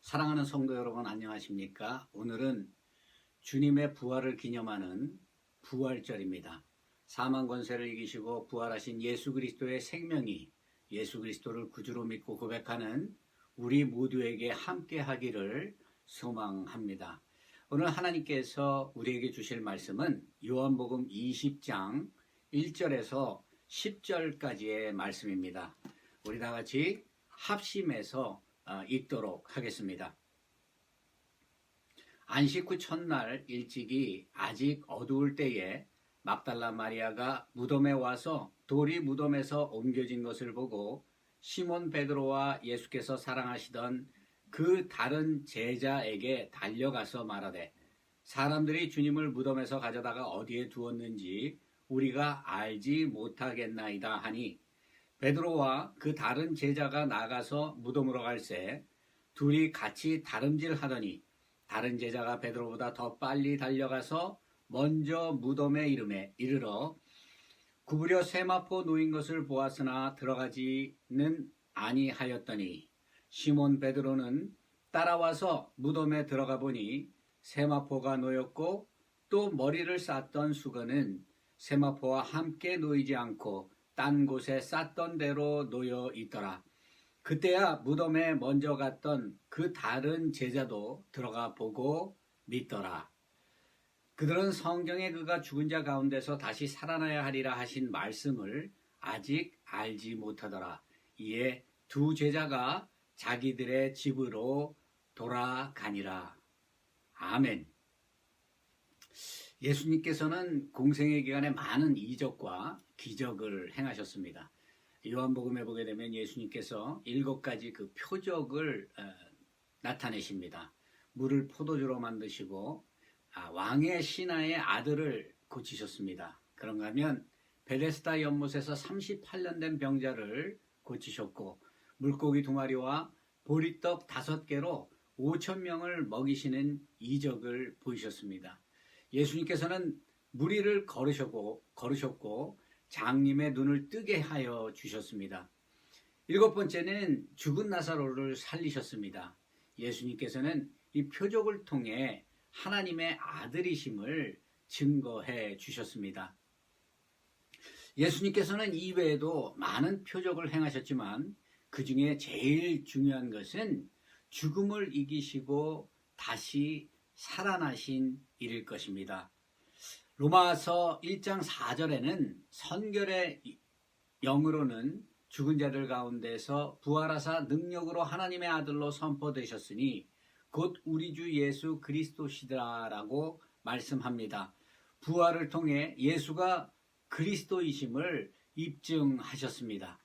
사랑하는 성도 여러분 안녕하십니까? 오늘은 주님의 부활을 기념하는 부활절입니다. 사망 권세를 이기시고 부활하신 예수 그리스도의 생명이 예수 그리스도를 구주로 믿고 고백하는 우리 모두에게 함께 하기를 소망합니다. 오늘 하나님께서 우리에게 주실 말씀은 요한복음 20장 1절에서 10절까지의 말씀입니다. 우리 다 같이 합심해서 읽도록 하겠습니다. 안식 후 첫날 일찍이 아직 어두울 때에 막달라 마리아가 무덤에 와서 돌이 무덤에서 옮겨진 것을 보고 시몬 베드로와 예수께서 사랑하시던 그 다른 제자에게 달려가서 말하되 사람들이 주님을 무덤에서 가져다가 어디에 두었는지 우리가 알지 못하겠나이다 하니 베드로와 그 다른 제자가 나가서 무덤으로 갈새 둘이 같이 다름질하더니 다른 제자가 베드로보다 더 빨리 달려가서 먼저 무덤에 이르러 구부려 세마포 놓인 것을 보았으나 들어가지는 아니하였더니 시몬 베드로는 따라와서 무덤에 들어가 보니 세마포가 놓였고 또 머리를 쌌던 수건은 세마포와 함께 놓이지 않고 딴 곳에 쌌던 대로 놓여 있더라. 그때야 무덤에 먼저 갔던 그 다른 제자도 들어가 보고 믿더라. 그들은 성경에 그가 죽은 자 가운데서 다시 살아나야 하리라 하신 말씀을 아직 알지 못하더라. 이에 두 제자가 자기들의 집으로 돌아가니라. 아멘. 예수님께서는 공생의 기간에 많은 이적과 기적을 행하셨습니다. 요한복음에 보게 되면 예수님께서 7가지 그 표적을 나타내십니다. 물을 포도주로 만드시고 왕의 신하의 아들을 고치셨습니다. 그런가 하면 베데스다 연못에서 38년 된 병자를 고치셨고 물고기 2마리와 보리떡 5개로 5,000명을 먹이시는 이적을 보이셨습니다. 예수님께서는 무리를 걸으셨고 장님의 눈을 뜨게 하여 주셨습니다. 7번째는 죽은 나사로를 살리셨습니다. 예수님께서는 이 표적을 통해 하나님의 아들이심을 증거해 주셨습니다. 예수님께서는 이외에도 많은 표적을 행하셨지만 그 중에 제일 중요한 것은 죽음을 이기시고 다시 살아나신 일일 것입니다. 로마서 1장 4절에는 선결의 영으로는 죽은 자들 가운데서 부활하사 능력으로 하나님의 아들로 선포되셨으니 곧 우리 주 예수 그리스도시다라고 말씀합니다. 부활을 통해 예수가 그리스도이심을 입증하셨습니다.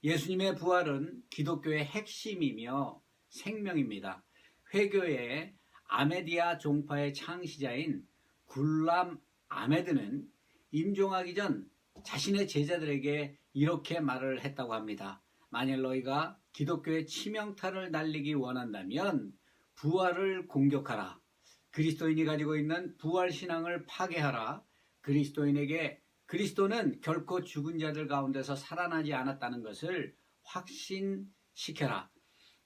예수님의 부활은 기독교의 핵심이며 생명입니다. 회교의 아메디아 종파의 창시자인 굴람 아메드는 임종하기 전 자신의 제자들에게 이렇게 말을 했다고 합니다. 만일 너희가 기독교의 치명타를 날리기 원한다면 부활을 공격하라. 그리스도인이 가지고 있는 부활신앙을 파괴하라. 그리스도는 결코 죽은 자들 가운데서 살아나지 않았다는 것을 확신시켜라.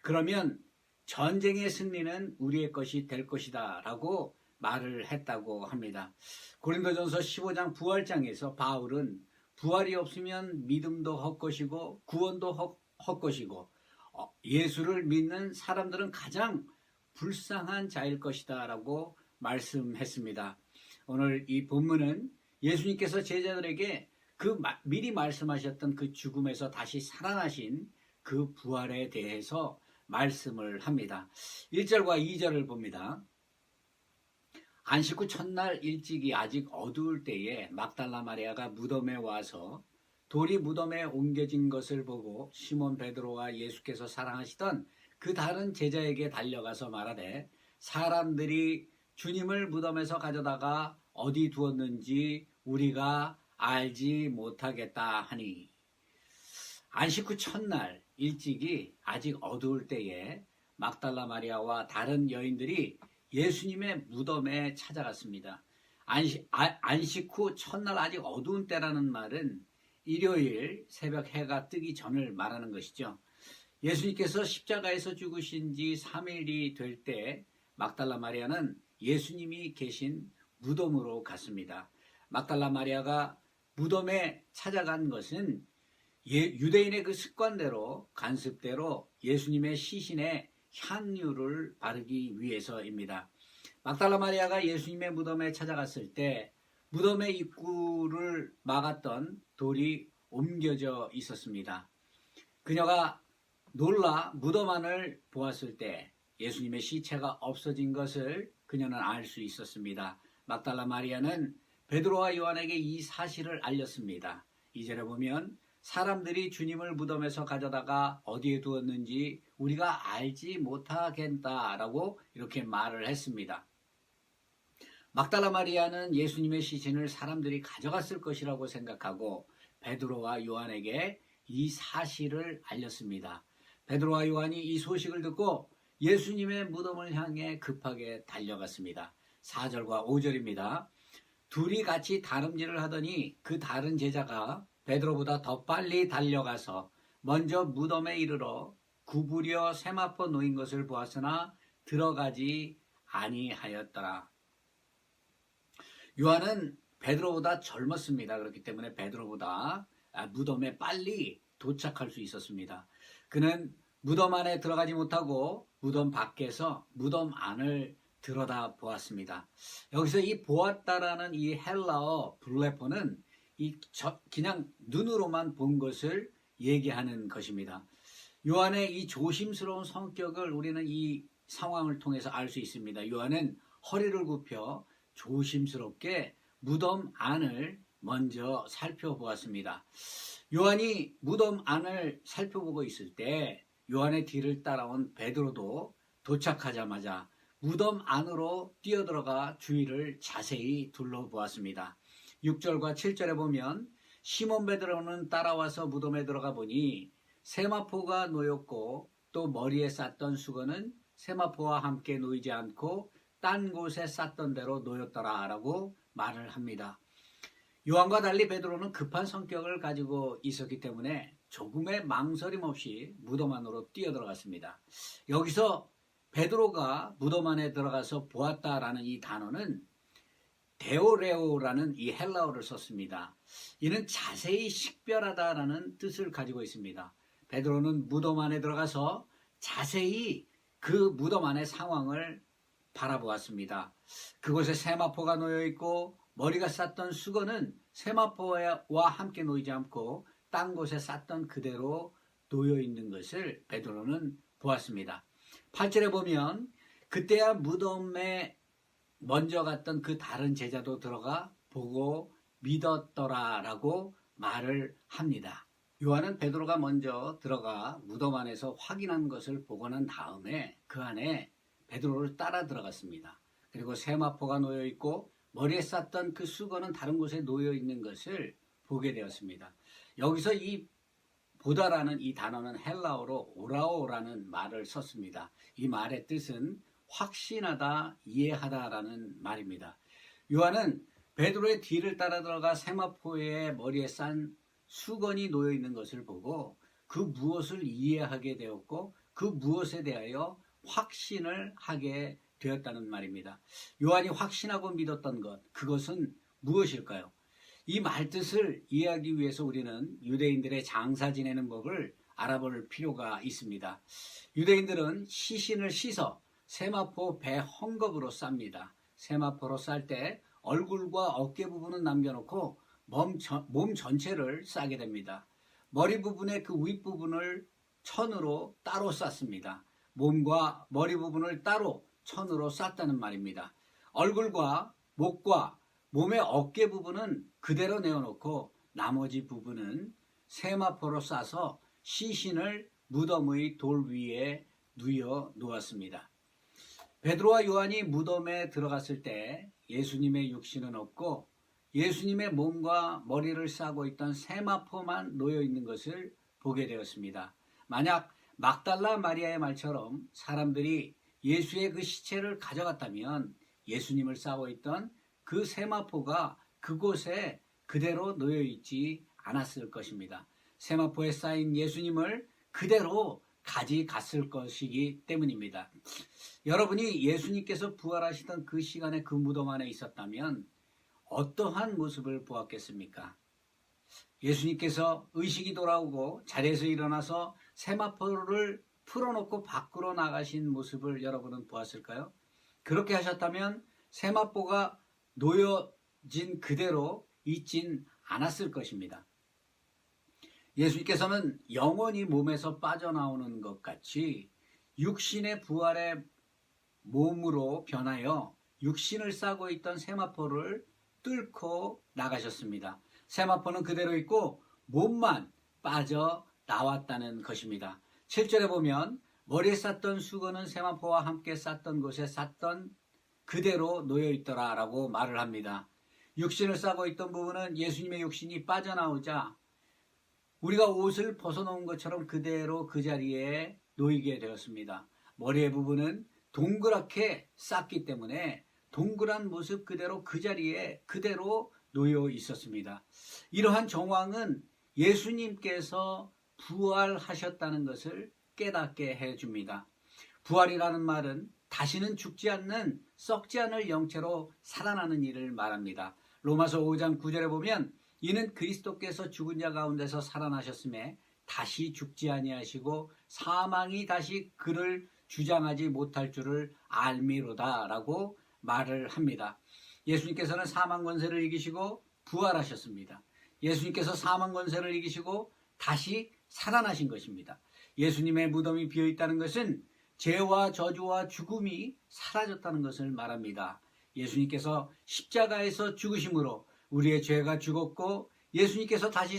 그러면 전쟁의 승리는 우리의 것이 될 것이다 라고 말을 했다고 합니다. 고린도전서 15장 부활장에서 바울은 부활이 없으면 믿음도 헛것이고 구원도 헛것이고 예수를 믿는 사람들은 가장 불쌍한 자일 것이다 라고 말씀했습니다. 오늘 이 본문은 예수님께서 제자들에게 미리 말씀하셨던 그 죽음에서 다시 살아나신 그 부활에 대해서 말씀을 합니다. 1절과 2절을 봅니다. 안식 후 첫날 일찍이 아직 어두울 때에 막달라 마리아가 무덤에 와서 돌이 무덤에 옮겨진 것을 보고 시몬 베드로와 예수께서 사랑하시던 그 다른 제자에게 달려가서 말하되 사람들이 주님을 무덤에서 가져다가 어디 두었는지 우리가 알지 못하겠다 하니 안식 후 첫날 일찍이 아직 어두울 때에 막달라 마리아와 다른 여인들이 예수님의 무덤에 찾아갔습니다. 안식 후 첫날 아직 어두운 때라는 말은 일요일 새벽 해가 뜨기 전을 말하는 것이죠. 예수님께서 십자가에서 죽으신 지 3일이 될 때 막달라 마리아는 예수님이 계신 무덤으로 갔습니다. 막달라 마리아가 무덤에 찾아간 것은 유대인의 그 습관대로 관습대로 예수님의 시신에 향유를 바르기 위해서입니다. 막달라 마리아가 예수님의 무덤에 찾아갔을 때 무덤의 입구를 막았던 돌이 옮겨져 있었습니다. 그녀가 놀라 무덤 안을 보았을 때 예수님의 시체가 없어진 것을 그녀는 알 수 있었습니다. 막달라 마리아는 베드로와 요한에게 이 사실을 알렸습니다. 2절에 보면 사람들이 주님을 무덤에서 가져다가 어디에 두었는지 우리가 알지 못하겠다라고 이렇게 말을 했습니다. 막달라 마리아는 예수님의 시신을 사람들이 가져갔을 것이라고 생각하고 베드로와 요한에게 이 사실을 알렸습니다. 베드로와 요한이 이 소식을 듣고 예수님의 무덤을 향해 급하게 달려갔습니다. 4절과 5절입니다. 둘이 같이 다름질을 하더니 그 다른 제자가 베드로보다 더 빨리 달려가서 먼저 무덤에 이르러 구부려 세마포 놓인 것을 보았으나 들어가지 아니하였더라. 요한은 베드로보다 젊었습니다. 그렇기 때문에 베드로보다 무덤에 빨리 도착할 수 있었습니다. 그는 무덤 안에 들어가지 못하고 무덤 밖에서 무덤 안을 들여다 보았습니다. 여기서 이 보았다라는 이 헬라어 블레포는 그냥 눈으로만 본 것을 얘기하는 것입니다. 요한의 이 조심스러운 성격을 우리는 이 상황을 통해서 알 수 있습니다. 요한은 허리를 굽혀 조심스럽게 무덤 안을 먼저 살펴보았습니다. 요한이 무덤 안을 살펴보고 있을 때 요한의 뒤를 따라온 베드로도 도착하자마자 무덤 안으로 뛰어들어가 주위를 자세히 둘러보았습니다. 6절과 7절에 보면 시몬 베드로는 따라와서 무덤에 들어가 보니 세마포가 놓였고 또 머리에 쌌던 수건은 세마포와 함께 놓이지 않고 딴 곳에 쌌던 대로 놓였더라 라고 말을 합니다. 요한과 달리 베드로는 급한 성격을 가지고 있었기 때문에 조금의 망설임 없이 무덤 안으로 뛰어들어갔습니다. 여기서 베드로가 무덤 안에 들어가서 보았다라는 이 단어는 데오레오라는 이 헬라어를 썼습니다. 이는 자세히 식별하다라는 뜻을 가지고 있습니다. 베드로는 무덤 안에 들어가서 자세히 그 무덤 안의 상황을 바라보았습니다. 그곳에 세마포가 놓여 있고 머리가 쌌던 수건은 세마포와 함께 놓이지 않고 딴 곳에 쌌던 그대로 놓여 있는 것을 베드로는 보았습니다. 8절에 보면 그때야 무덤에 먼저 갔던 그 다른 제자도 들어가 보고 믿었더라라고 말을 합니다. 요한은 베드로가 먼저 들어가 무덤 안에서 확인한 것을 보고 난 다음에 그 안에 베드로를 따라 들어갔습니다. 그리고 세마포가 놓여 있고 머리에 쌌던 그 수건은 다른 곳에 놓여 있는 것을 보게 되었습니다. 여기서 이 보다라는 이 단어는 헬라어로 오라오라는 말을 썼습니다. 이 말의 뜻은 확신하다, 이해하다라는 말입니다. 요한은 베드로의 뒤를 따라 들어가 세마포의 머리에 싼 수건이 놓여 있는 것을 보고 그 무엇을 이해하게 되었고 그 무엇에 대하여 확신을 하게 되었다는 말입니다. 요한이 확신하고 믿었던 것, 그것은 무엇일까요? 이 말뜻을 이해하기 위해서 우리는 유대인들의 장사 지내는 법을 알아볼 필요가 있습니다. 유대인들은 시신을 씻어 세마포 배 헝겊으로 쌉니다. 세마포로 쌀 때 얼굴과 어깨 부분은 남겨놓고 몸 전체를 싸게 됩니다. 머리 부분의 그 윗부분을 천으로 따로 쌌습니다. 몸과 머리 부분을 따로 천으로 쌌다는 말입니다. 얼굴과 목과 몸의 어깨 부분은 그대로 내어놓고 나머지 부분은 세마포로 싸서 시신을 무덤의 돌 위에 누워 놓았습니다. 베드로와 요한이 무덤에 들어갔을 때 예수님의 육신은 없고 예수님의 몸과 머리를 싸고 있던 세마포만 놓여 있는 것을 보게 되었습니다. 만약 막달라 마리아의 말처럼 사람들이 예수의 그 시체를 가져갔다면 예수님을 싸고 있던 그 세마포가 그곳에 그대로 놓여 있지 않았을 것입니다. 세마포에 쌓인 예수님을 그대로 가져갔을 것이기 때문입니다. 여러분이 예수님께서 부활하시던 그 시간에 그 무덤 안에 있었다면 어떠한 모습을 보았겠습니까? 예수님께서 의식이 돌아오고 자리에서 일어나서 세마포를 풀어놓고 밖으로 나가신 모습을 여러분은 보았을까요? 그렇게 하셨다면 세마포가 놓여진 그대로 있진 않았을 것입니다. 예수님께서는 영원히 몸에서 빠져나오는 것 같이 육신의 부활의 몸으로 변하여 육신을 싸고 있던 세마포를 뚫고 나가셨습니다. 세마포는 그대로 있고 몸만 빠져나왔다는 것입니다. 7절에 보면 머리에 쌌던 수건은 세마포와 함께 쌌던 곳에 쌌던 그대로 놓여있더라 라고 말을 합니다. 육신을 싸고 있던 부분은 예수님의 육신이 빠져나오자 우리가 옷을 벗어놓은 것처럼 그대로 그 자리에 놓이게 되었습니다. 머리의 부분은 동그랗게 쌌기 때문에 동그란 모습 그대로 그 자리에 그대로 놓여 있었습니다. 이러한 정황은 예수님께서 부활하셨다는 것을 깨닫게 해줍니다. 부활이라는 말은 다시는 죽지 않는 썩지 않을 영체로 살아나는 일을 말합니다. 로마서 5장 9절에 보면 이는 그리스도께서 죽은 자 가운데서 살아나셨음에 다시 죽지 아니하시고 사망이 다시 그를 주장하지 못할 줄을 알미로다 라고 말을 합니다. 예수님께서는 사망 권세를 이기시고 부활하셨습니다. 예수님께서 사망 권세를 이기시고 다시 살아나신 것입니다. 예수님의 무덤이 비어있다는 것은 죄와 저주와 죽음이 사라졌다는 것을 말합니다. 예수님께서 십자가에서 죽으심으로 우리의 죄가 죽었고 예수님께서 다시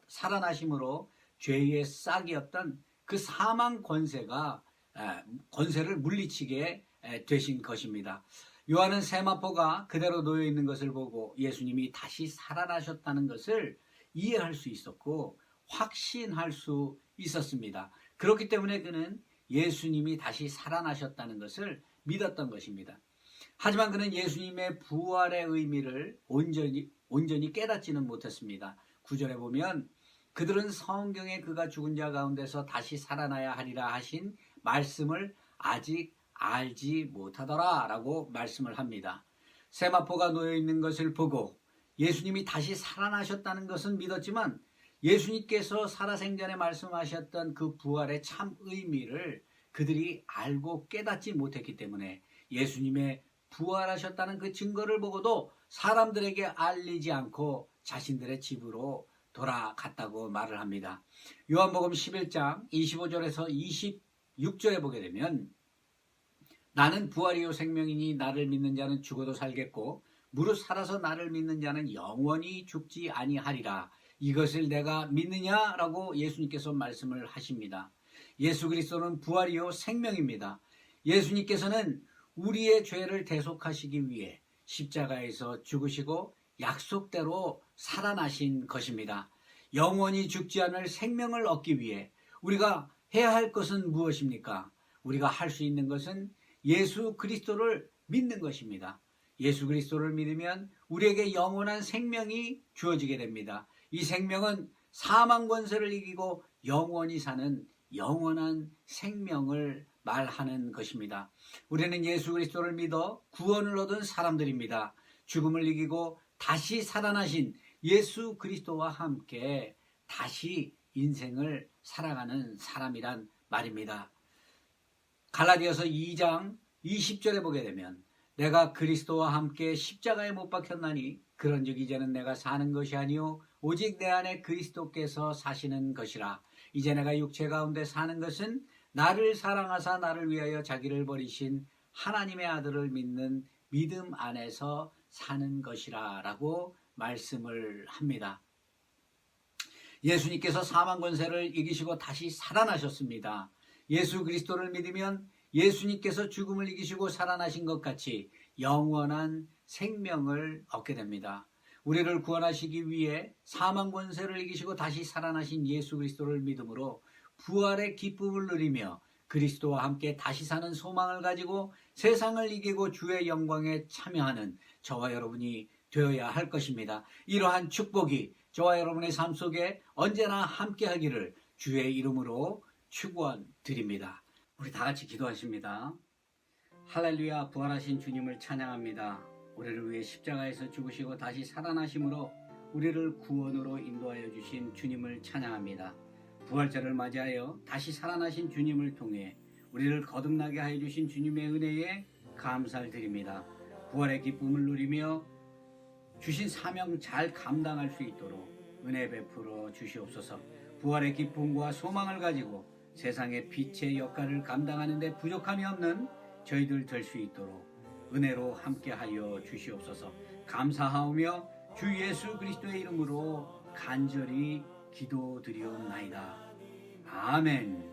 살아나심으로 죄의 싹이었던 그 사망 권세를 물리치게 되신 것입니다. 요한은 세마포가 그대로 놓여 있는 것을 보고 예수님이 다시 살아나셨다는 것을 이해할 수 있었고 확신할 수 있었습니다. 그렇기 때문에 그는 예수님이 다시 살아나셨다는 것을 믿었던 것입니다. 하지만 그는 예수님의 부활의 의미를 온전히 깨닫지는 못했습니다. 9절에 보면 그들은 성경에 그가 죽은 자 가운데서 다시 살아나야 하리라 하신 말씀을 아직 알지 못하더라 라고 말씀을 합니다. 세마포가 놓여있는 것을 보고 예수님이 다시 살아나셨다는 것은 믿었지만 예수님께서 살아생전에 말씀하셨던 그 부활의 참 의미를 그들이 알고 깨닫지 못했기 때문에 예수님의 부활하셨다는 그 증거를 보고도 사람들에게 알리지 않고 자신들의 집으로 돌아갔다고 말을 합니다. 요한복음 11장 25절에서 26절에 보게 되면 나는 부활이요 생명이니 나를 믿는 자는 죽어도 살겠고 무릇 살아서 나를 믿는 자는 영원히 죽지 아니하리라. 이것을 내가 믿느냐라고 예수님께서 말씀을 하십니다. 예수 그리스도는 부활이요 생명입니다. 예수님께서는 우리의 죄를 대속하시기 위해 십자가에서 죽으시고 약속대로 살아나신 것입니다. 영원히 죽지 않을 생명을 얻기 위해 우리가 해야 할 것은 무엇입니까? 우리가 할 수 있는 것은 예수 그리스도를 믿는 것입니다. 예수 그리스도를 믿으면 우리에게 영원한 생명이 주어지게 됩니다. 이 생명은 사망 권세를 이기고 영원히 사는 영원한 생명을 말하는 것입니다. 우리는 예수 그리스도를 믿어 구원을 얻은 사람들입니다. 죽음을 이기고 다시 살아나신 예수 그리스도와 함께 다시 인생을 살아가는 사람이란 말입니다. 갈라디아서 2장 20절에 보게 되면 내가 그리스도와 함께 십자가에 못 박혔나니 그런즉 이제는 내가 사는 것이 아니요 오직 내 안에 그리스도께서 사시는 것이라. 이제 내가 육체 가운데 사는 것은 나를 사랑하사 나를 위하여 자기를 버리신 하나님의 아들을 믿는 믿음 안에서 사는 것이라 라고 말씀을 합니다. 예수님께서 사망 권세를 이기시고 다시 살아나셨습니다. 예수 그리스도를 믿으면 예수님께서 죽음을 이기시고 살아나신 것 같이 영원한 생명을 얻게 됩니다. 우리를 구원하시기 위해 사망 권세를 이기시고 다시 살아나신 예수 그리스도를 믿음으로 부활의 기쁨을 누리며 그리스도와 함께 다시 사는 소망을 가지고 세상을 이기고 주의 영광에 참여하는 저와 여러분이 되어야 할 것입니다. 이러한 축복이 저와 여러분의 삶 속에 언제나 함께 하기를 주의 이름으로 축원드립니다. 우리 다 같이 기도하십니다. 할렐루야, 부활하신 주님을 찬양합니다. 우리를 위해 십자가에서 죽으시고 다시 살아나심으로 우리를 구원으로 인도하여 주신 주님을 찬양합니다. 부활절을 맞이하여 다시 살아나신 주님을 통해 우리를 거듭나게 하여 주신 주님의 은혜에 감사를 드립니다. 부활의 기쁨을 누리며 주신 사명 잘 감당할 수 있도록 은혜 베풀어 주시옵소서. 부활의 기쁨과 소망을 가지고 세상의 빛의 역할을 감당하는 데 부족함이 없는 저희들 될 수 있도록 은혜로 함께하여 주시옵소서. 감사하오며 주 예수 그리스도의 이름으로 간절히 기도드리옵나이다. 아멘.